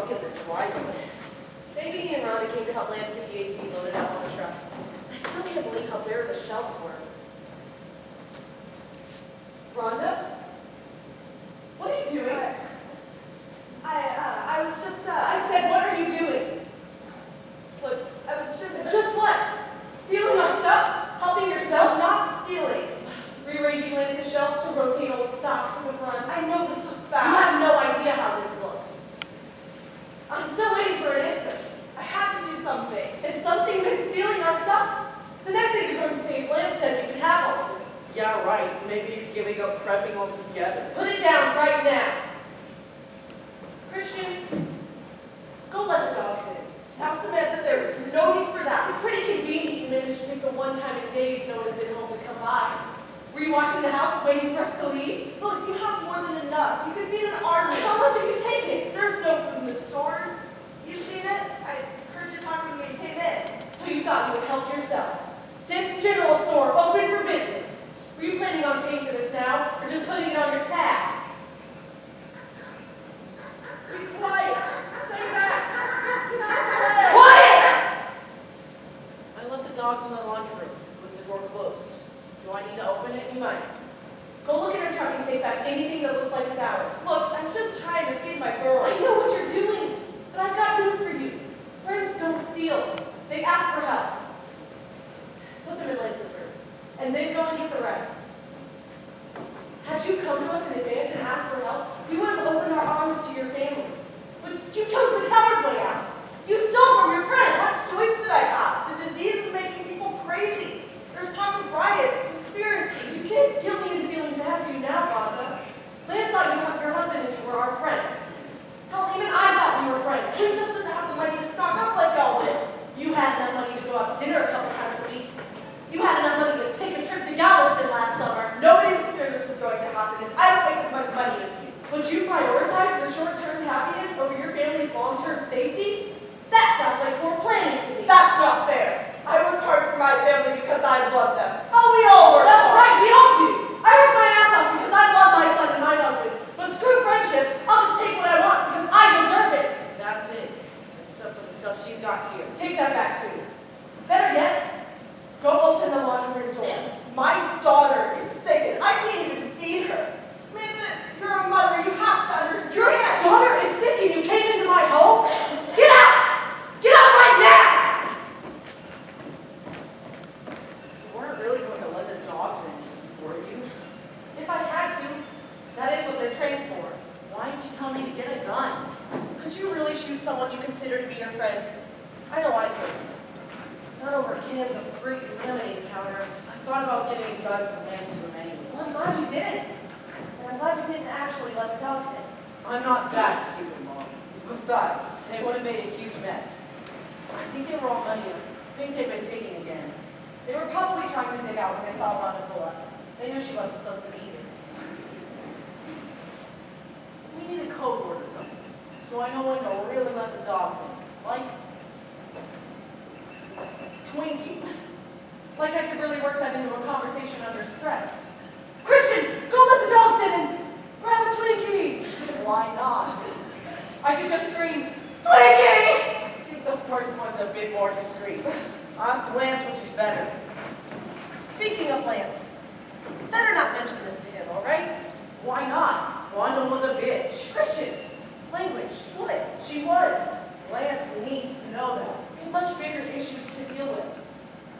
look at the driveway. Maybe he and Rhonda came to help Lance get the ATV loaded out on the truck. I still can't believe how bare the shelves were. Rhonda? What are you doing? I was just, I said, what are you doing? look, I was just, Just what? Stealing our stuff? Helping yourself? not stealing. Rearranging Lance's shelves to rotate old stock to the front. I know this looks You bad. have no idea how this looks. I'm still waiting for an answer. I had to do something. It's something been stealing our stuff. The next thing you're going to say is Lance said you could have all of this. Yeah, right. Maybe he's giving up prepping altogether. Put it down right now. Christian, go let the dogs in. Now, Samantha, there's no need for It's that. pretty convenient you managed to pick the one time in days no one has been home to come by. Were you watching the house waiting for us to leave? Look, you have more than enough. You could feed an army. How much have you taken? There's no food in the stores. You seen it? I heard you talking when you came in. So you thought you would help yourself. Dent's General Store, open for business. Were you planning on paying for this now, or just putting it on your tab? Be quiet. Stay back. Get out of the way. Quiet! I left the dogs in the laundry room with the door closed. Do I need to open it? You might. Go look in our truck and take back anything that looks like it's ours. Look, I'm just trying to feed my girls. I know what you're doing, but I've got news for you. Friends don't steal. They ask for help. Put them in Lance's room, and then go and get the rest. Had you come to us in advance and asked for help, we would have opened our arms to your family. But you chose the coward's way out. You stole from your friends. What choice did I have? The disease is making people crazy. There's talk of riots, conspiracy. You can't guilt me into feeling bad for you now, Rhonda. Lance thought your husband and you were our friends. Hell, even I thought we were friends. We just didn't have the money to stock up like y'all did. You had enough money to go out to dinner a couple times a week. You had enough money to take a trip to Galveston last summer. Nobody was sure this was going to happen, and I don't make as much money as you. But you prioritize the short-term happiness over your family's long-term safety? That sounds like poor planning to me. That's not fair. I work hard for my family because I love them. How we all work That's hard. right, we all do. I work my ass off because I love my son and my husband. But screw friendship, I'll just take what I want because I deserve it. That's it. Except for the stuff she's got here. Take that back too. Better yet, go open the laundry room door. My daughter is sick, and I can't even feed her. Samantha, you're a mother. You have to understand. Your daughter is sick and you came into my home? Get out! Get out right now! You weren't really going to let the dogs in, were you? If I had to, that is what they're trained for. Why didn't you tell me to get a gun? Could you really shoot someone you consider to be your friend? I know I couldn't. Not over cans of fruit and lemonade powder. I thought about getting a gun from Lance to him Well, anyways. I'm glad you didn't. And I'm glad you didn't actually let the dogs in. I'm not that stupid, Mom. Besides, they would have made a huge mess. I think they were all money. I think they've been taken again. They were probably trying to dig out when they saw Rhonda pull up. They knew she wasn't supposed to be here. We need a code word or something, so I know when to really let the dogs in. Like Twinkie. Like I could really work that into a conversation under stress. Christian, go let the dogs in and grab a Twinkie. Why not? I could just scream, Twinkie! I think the first one's a bit more discreet. Ask Lance which is better. Speaking of Lance, better not mention this to him, all right? Why not? Wanda was a bitch. Christian, language, what? She was. Lance needs to know that. We have much bigger issues to deal with.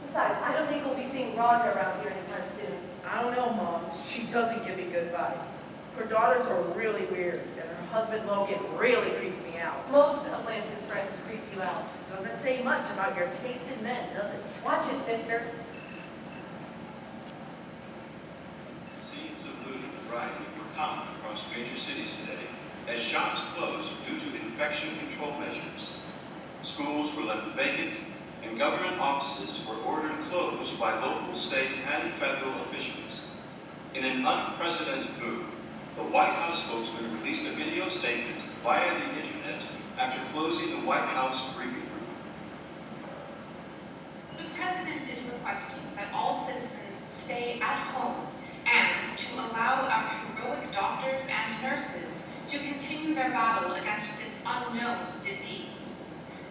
Besides, I don't think we'll be seeing Rhonda around here anytime soon. I don't know, Mom. She doesn't give me good vibes. Her daughters are really weird, and her husband Logan really creeps me out. Most of Lance's friends creep you out. Doesn't say much about your taste in men, does it? Watch it, mister. Scenes of looting and rioting were common across major cities today as shops closed due to infection control measures. Schools were left vacant, and government offices were ordered closed by local, state, and federal officials. In an unprecedented move, the White House spokesman released a video statement via the internet after closing the White House briefing room. The President is requesting that all citizens stay at home and to allow our heroic doctors and nurses to continue their battle against this unknown disease.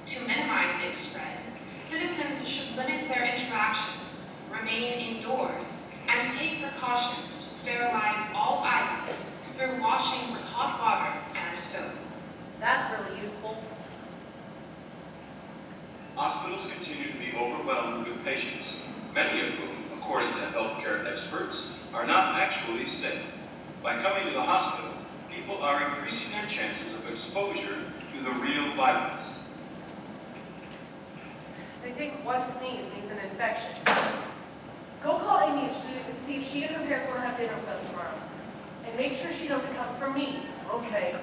To minimize its spread, citizens should limit their interactions, remain indoors, and take precautions to sterilize all items through washing with hot water and soap. That's really useful. Hospitals continue to be overwhelmed with patients, many of whom, according to healthcare experts, are not actually sick. By coming to the hospital, people are increasing their chances of exposure to the real virus. They think one sneeze means an infection. Go call Amy and see if she and her parents want to have dinner with us tomorrow. And make sure she knows it comes from me. Okay.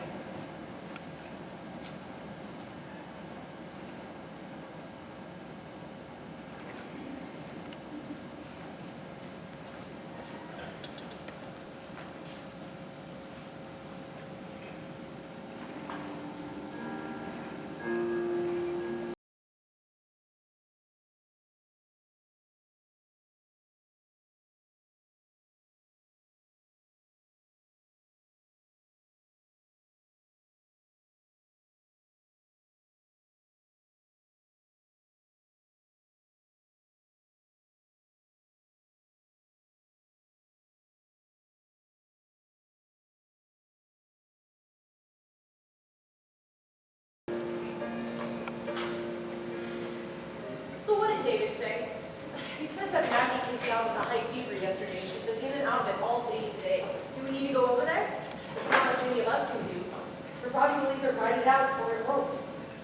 So what did David say? He said that Maggie came down with a high fever yesterday and she's been in and out of it all day today. Do we need to go over there? There's not much any of us can do. Her body will either ride it out or it won't.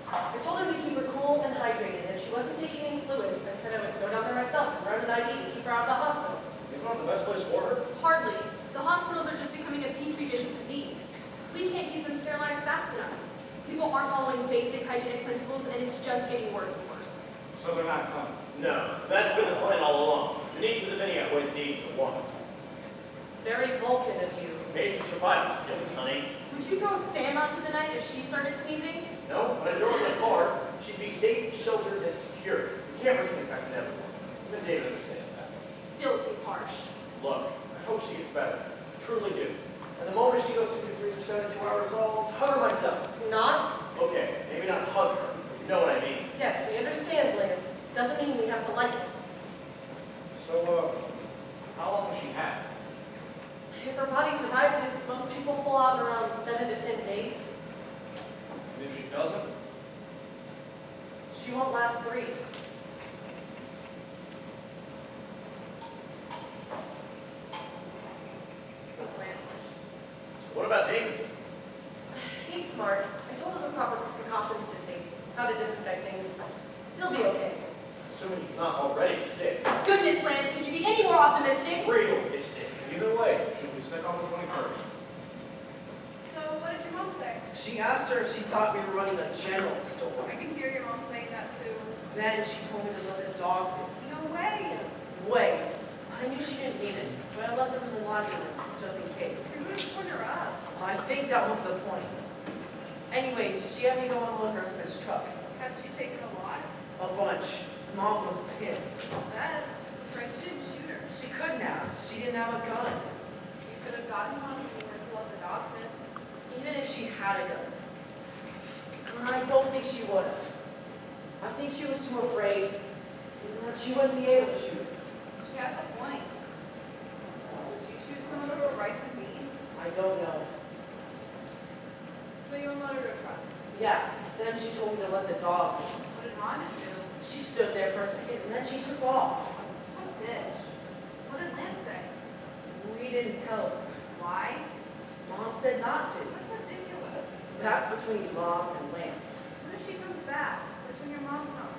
I told her to keep her cool and hydrated, and if she wasn't taking any fluids, I said I would go down there myself and run an IV to keep her out of the hospitals. It's not the best place for her. Hardly. The hospitals are just becoming a petri dish of disease. We can't keep them sterilized fast enough. People aren't following basic hygienic principles, and it's just getting worse and worse. So they're not coming. No, that's been the plan all along. The needs of the many outweigh the needs of the one. Very Vulcan of you. Basic survival skills, honey. Would you throw Sam out to the night if she started sneezing? No, when I drove in the car, she'd be safe, sheltered, and secure. We can't risk infecting everyone. Even David understands that. Still seems harsh. Look, I hope she gets better. I truly do. And the moment she goes to the freezer 72 hours, I'll hug her myself. Not? Okay, maybe not hug her, but you know what I mean. Yes, we understand, Lance. Doesn't mean we have to like it. So, how long has she had? If her body survives it, most people pull out in around 7 to 10 days. And if she doesn't? She won't last 3. Thanks, Lance. So what about David? He's smart. I told him the proper precautions to take, how to disinfect things. He'll be okay. Assuming he's not already sick. Goodness, Lance, could you be any more optimistic? Realistic. Either way, she'll be sick on the 21st. So what did your mom say? She asked her if she thought we were running a general store. I can hear your mom saying that too. Then she told me to let the dogs in. No way. Wait, I knew she didn't need it, but I left them in the laundry room, just in case. You're going to put her up. I think that was the point. Anyways, she had me go on her husband's truck. Had she taken a lot? A bunch. Mom was pissed. That surprised you didn't shoot her. She couldn't have. She didn't have a gun. You could have gotten one if you weren't to let the dogs in. Even if she had a gun. I don't think she would have. I think she was too afraid. She wouldn't be able to shoot. She has a point. Would you shoot someone over rice and beans? I don't know. So you unloaded her truck. Yeah, then she told me to let the dogs in. What did Rhonda do? She stood there for a second and then she took off. What a bitch. What did Lance say? We didn't tell her. Why? Mom said not to. That's ridiculous. That's between Mom and Lance. What if she comes back? Between your mom's home?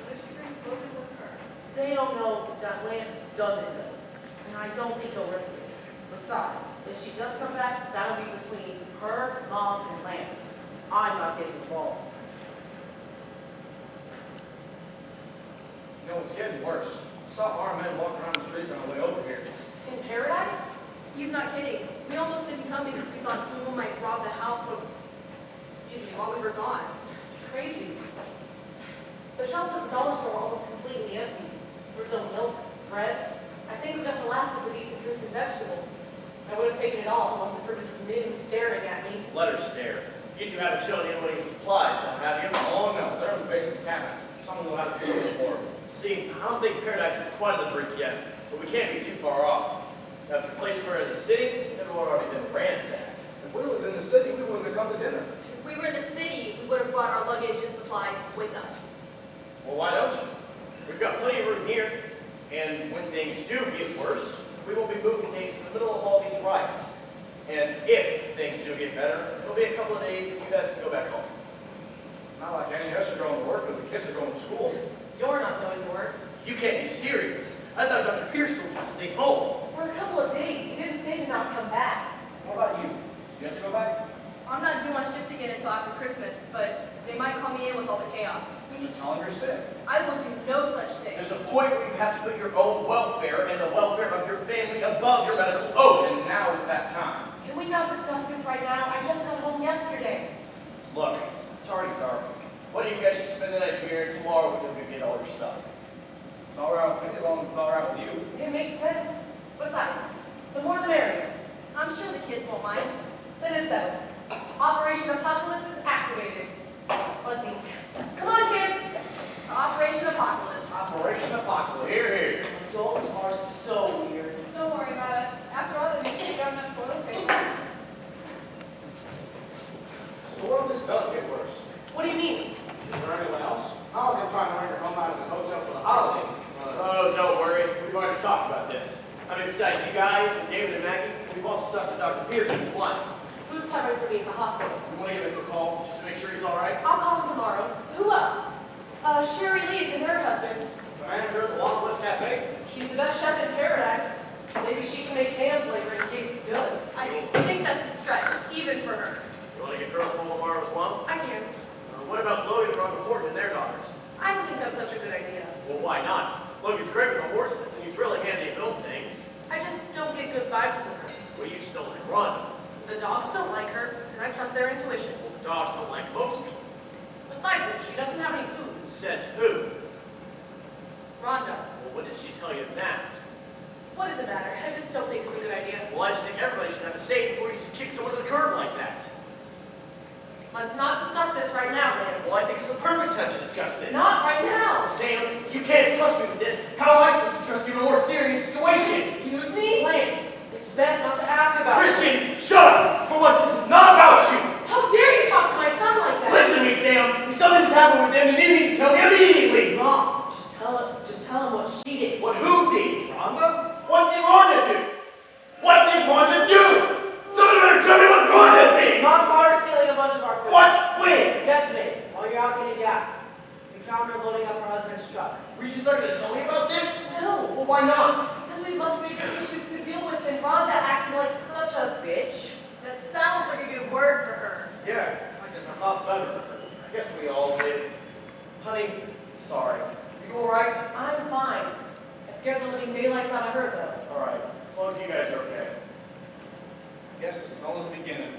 What if she brings Logan with her? They don't know that Lance doesn't know. And I don't think they'll risk it. Besides, if she does come back, that'll be between her, Mom, and Lance. I'm not getting involved. You know, it's getting worse. I saw armed men walking around the streets on the way over here. In paradise? He's not kidding. We almost didn't come because we thought someone might rob the house while we were gone. It's crazy. The shelves at the dollar store are almost completely empty. There's no milk, bread. I think we got the last of the decent fruits and vegetables. I would have taken it all unless for Mrs. Mims staring at me. Let her stare. You two haven't shown anyone any supplies, now have you? Oh, no, they're in the basement cabinets. Someone will have to do it for them. See, I don't think Paradise is quite the brink yet, but we can't be too far off. Now, if the place were in the city, everyone already been ransacked. If we lived in the city, we wouldn't have come to dinner. If we were in the city, we would have brought our luggage and supplies with us. Well, why don't you? We've got plenty of room here, and when things do get worse, we won't be moving things in the middle of all these riots. And if things do get better, it'll be a couple of days and you guys can go back home. Not like any of us are going to work, but the kids are going to school. You're not going to work. You can't be serious. I thought Dr. Pierce told you to stay home. For a couple of days, he didn't say to not come back. What about you? You have to go back? I'm not due on shift again until after Christmas, but they might call me in with all the chaos. Then you tell them you're sick. I will do no such thing. There's a point where you have to put your own welfare and the welfare of your family above your medical oath. And now is that time. Can we not discuss this right now? I just got home yesterday. Look, it's already dark. Why don't you guys just spend the night here, and tomorrow we can go get all your stuff. It's all right with me as long as it's all right with you. It makes sense. Besides, the more the merrier. I'm sure the kids won't mind. Then it's settled. Operation Apocalypse is activated. Let's eat. Come on, kids. To Operation Apocalypse. Operation Apocalypse. Here, here. Adults are so weird. Don't worry about it. After all, they make got enough toilet paper. So what if this does get worse? What do you mean? Is there anyone else? How are they trying to rent your home out as a hotel for the holiday? Oh, don't worry. We've already talked about this. I mean, besides you guys and David and Maggie, we've also talked to Dr. Pearson as one. Who's covering for me at the hospital? We want to give him a call just to make sure he's all right. I'll call him tomorrow. Who else? Sherry Leeds and her husband. The manager at the Waffle West Cafe? She's the best chef in paradise. Maybe she can make ham flavor and taste good. I think that's a stretch, even for her. You want to get her a call tomorrow as well? I can. What about Logan, Ron, Horton, and their daughters? I don't think that's such a good idea. Well, why not? Logan's great with the horses, and he's really handy at building things. I just don't get good vibes from her. Well, you still like Ron. The dogs don't like her, and I trust their intuition. Well, the dogs don't like most people. Besides which, she doesn't have any food. Says who? Rhonda, Well, what did she tell you of that? what does it matter? I just don't think it's a good idea. Well, I just think everybody should have a say before you just kick someone to the curb like that. Let's not discuss this right now, Lance. Well, I think it's the perfect time to discuss this. Not right now. Sam, you can't trust me with this. How am I supposed to trust you in a more serious situation? Excuse me? Lance, it's best not to ask about Christian, shut up! For once, this is not about you! How dare you talk to my son like that? Listen to me, Sam. If something's happened with them, then you need to tell me immediately. Mom, just tell him what she did. What who did, Rhonda? What did Rhonda do? What did Rhonda do? Somebody better tell me what Rhonda did! Mom caught her stealing a bunch of our food. What? When? Yesterday, while you're out getting gas. We found her loading up her husband's truck. Were you just not going to tell me about this? No. Well, why not? Because we must make issues to deal with, and Rhonda acting like such a bitch. That sounds like a good word for her. Yeah, I guess I thought better. I guess we all did. Honey, sorry. You all right? I'm fine. I scared the living daylights out of her, though. All right. As long as you guys are okay. Guess this is only the beginning.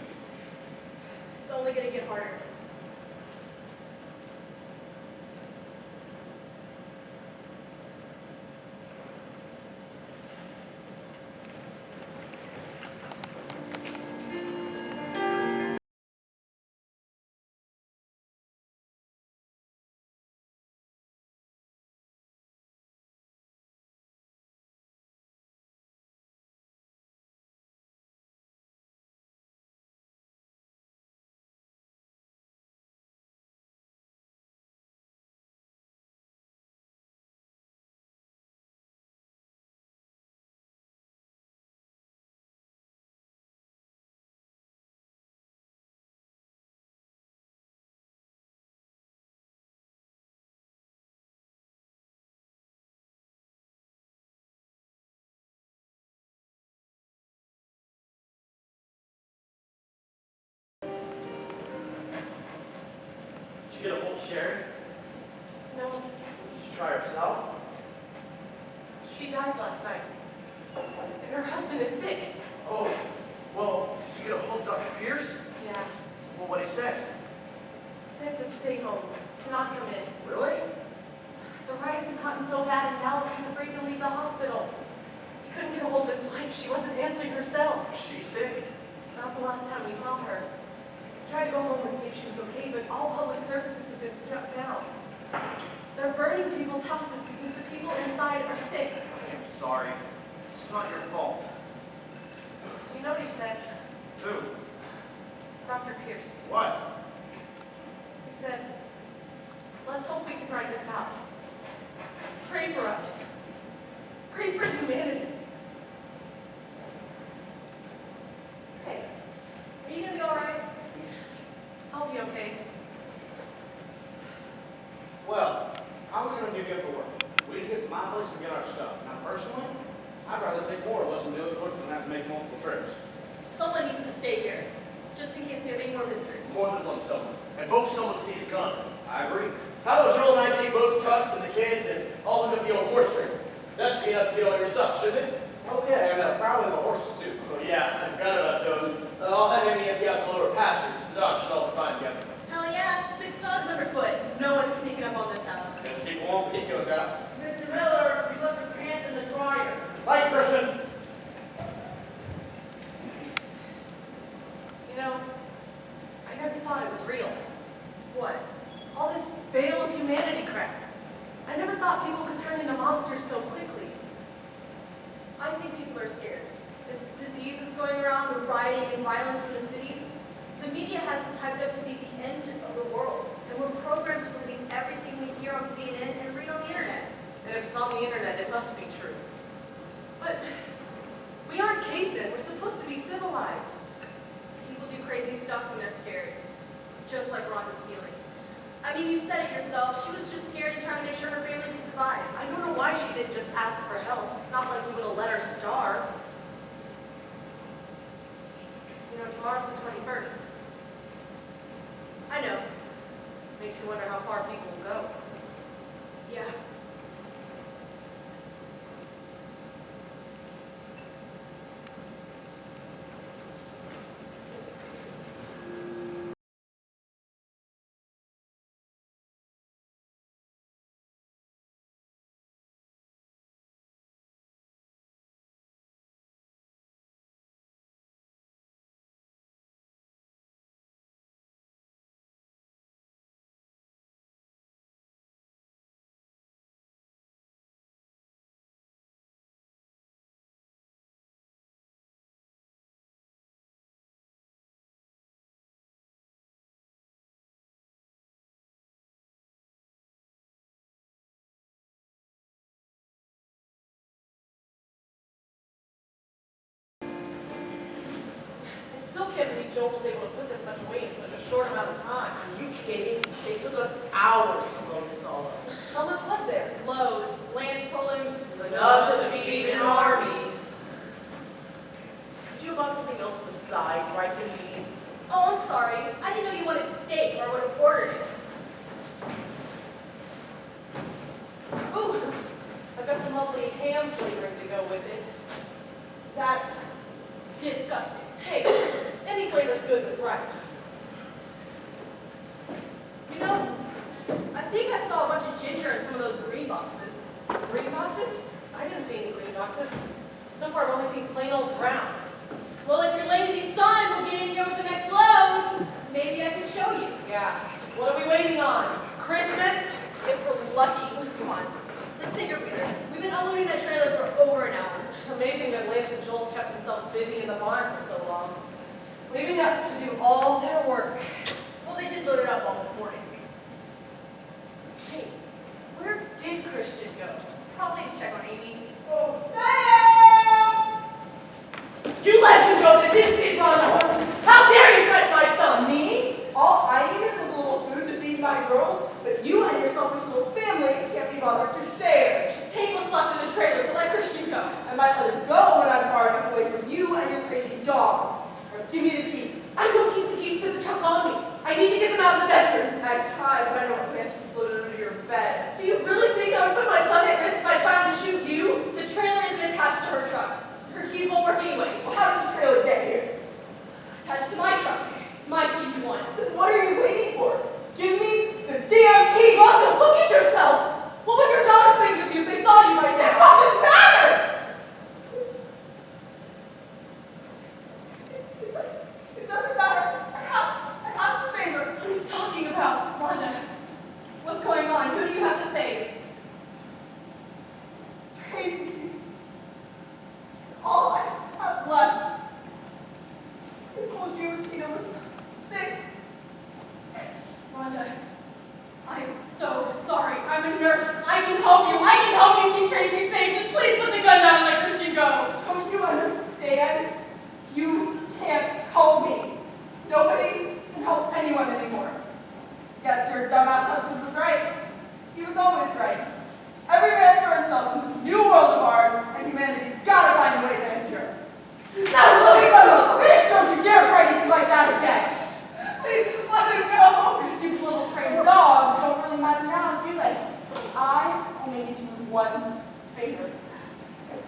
It's only gonna get harder. Did you get a hold of Sherry? No, Did you try herself? she died last night. And her husband is sick. Oh, well, did you get a hold of Dr. Pierce? Yeah. Well, what did he say? Said to stay home, to not come in. Really? The riots had gotten so bad in Dallas, he's afraid to leave the hospital. He couldn't get a hold of his wife. She wasn't answering her cell. She's sick. Not the last time we saw her. Tried to go home with shut down. They're burning people's houses because the people inside are sick. I'm sorry. It's not your fault. You know what he said? Who? Dr. Pierce. What? He said, let's hope we can ride this out. Pray for us. Pray for humanity. Hey, are you gonna be alright? I'll be okay. Well, how are we going to give for work? We need to get to my place and get our stuff. Now, personally, I'd rather take more of us and do it quick than have to make multiple trips. Someone needs to stay here, just in case we have any more visitors. More than one someone. And both someone's need a gun. I agree. How about your old 19 boat trucks and the kids and all of them be on horse trailer? That should be enough to get all your stuff, shouldn't it? Oh, yeah, and probably the horses, too. Oh yeah, I forgot about those. I'll have Amy empty out the lower pastures. The dogs should all be fine together. Hell yeah, 6 dogs underfoot. No one's sneaking up on this house. And people won't kick those out. Mr. Miller, you left your pants in the dryer. Like Christian. You know, I never thought it was real. What? All this veil of humanity crap. I never thought people could turn into monsters so quickly. I think people are scared. This disease is going around, the rioting and violence in the cities. The media has us hyped up to be the end of the world, and we're programmed to believe everything we hear on CNN and read on the internet. And if it's on the internet, it must be true. But we aren't cavemen. We're supposed to be civilized. People do crazy stuff when they're scared, just like Rhonda Stealing. I mean, you said it yourself. She was just scared and trying to make sure her family could survive. I don't know why she didn't just ask for help. It's not like we would have let her starve. You know, tomorrow's the 21st. I know. Makes you wonder how far people will go. Yeah. I still can't believe Joel was able to put this much weight in such a short amount of time. Are you kidding? They took us hours to load this all up. How much was there? Loads. Lance told him, Enough to feed an army. Did you about something else besides rice and beans? oh, I'm sorry. I didn't know you wanted steak or I would have ordered it. Ooh, I've got some lovely ham flavoring to go with it. That's disgusting. Hey, any flavor's good with rice. You know, I think I saw a bunch of ginger in some of those green boxes. Green boxes? I didn't see any green boxes. So far, I've only seen plain old brown. Well, if your lazy son will get in here with the next load, maybe I can show you. Yeah. What are we waiting on? Christmas? If we're lucky. Come on. Let's take a breather. We've been unloading that trailer for over an hour. Amazing that Lance and Joel kept themselves busy in the barn for so long, leaving us to do all their work. Well, they did load it up all this morning. Hey, where did Christian go? Probably to check on Amy. Oh, Sam! You let him go this instant, Ron! How dare you threaten my son? Me? All I needed was a little food to feed my girls, but you and your selfish little family can't be bothered to share. Just take what's left in the trailer, but let Christian go. I might let him go when I'm far enough away from you and your crazy dogs. Or give me the keys. I don't keep the keys to the truck on me. I need to get them out of the bedroom. Nice try, but I know what fancy is loaded under your bed. Do you really think I would put my son at risk by trying to shoot you? The trailer isn't attached to her truck. Her keys won't work anyway. Well, how did the trailer get here? Attached to my truck. It's my keys you want. Then what are you waiting for? Give me the damn keys! Rosa, look at yourself! What would your daughters think of you if they saw you right It now? doesn't matter! It doesn't matter. I have to save her. What are you talking about?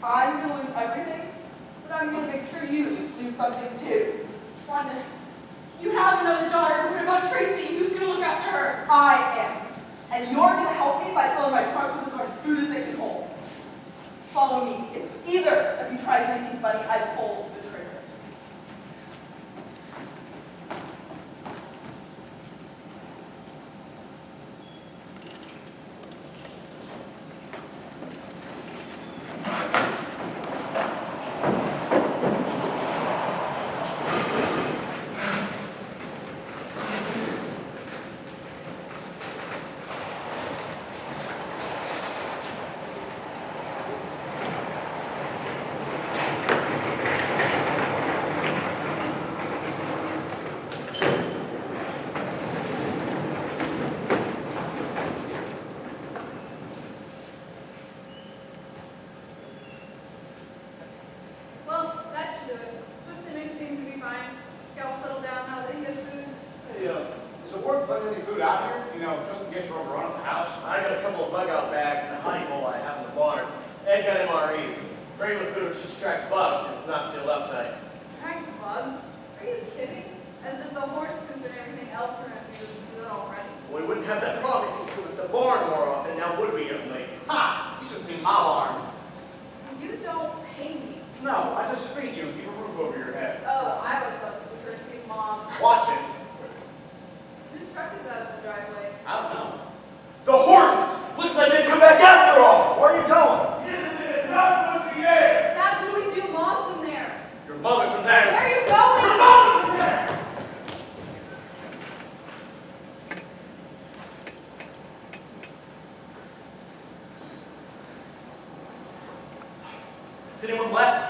I'm gonna lose everything, but I'm gonna make sure you lose something too. Wanda, you have another daughter. What about Tracy? Who's gonna look after her? I am. And you're gonna help me by filling my trunk with as much food as they can hold. Follow me. If either of you tries anything funny, I pull the trigger. Well, that should do it. Twisted Moon seems to be fine. Scout will settle down now that he has food. Hey, is it worth putting any food out here? You know, just in case we're overrun at the house? I got a couple of bug out bags and a honey bowl I have in the barn. Ed got MREs. Regular food will just track bugs if it's not sealed up tight. Trying bugs? Are you kidding? As if the horse poop and everything else around here would do it already. We wouldn't have that problem if you stood at the barn more often, now would we, young lady? Ha! You should see my barn. You don't pay me. No, I just feed you and keep a roof over your head. Oh, I always thought it was Christy's mom. Watch it. Whose truck is that in the driveway? I don't know. The Hortons! Looks like they've come back after all! Where are you going? Not with the air! Dad, what do we do? Mom's in there. Your mother's in Where there. are you going?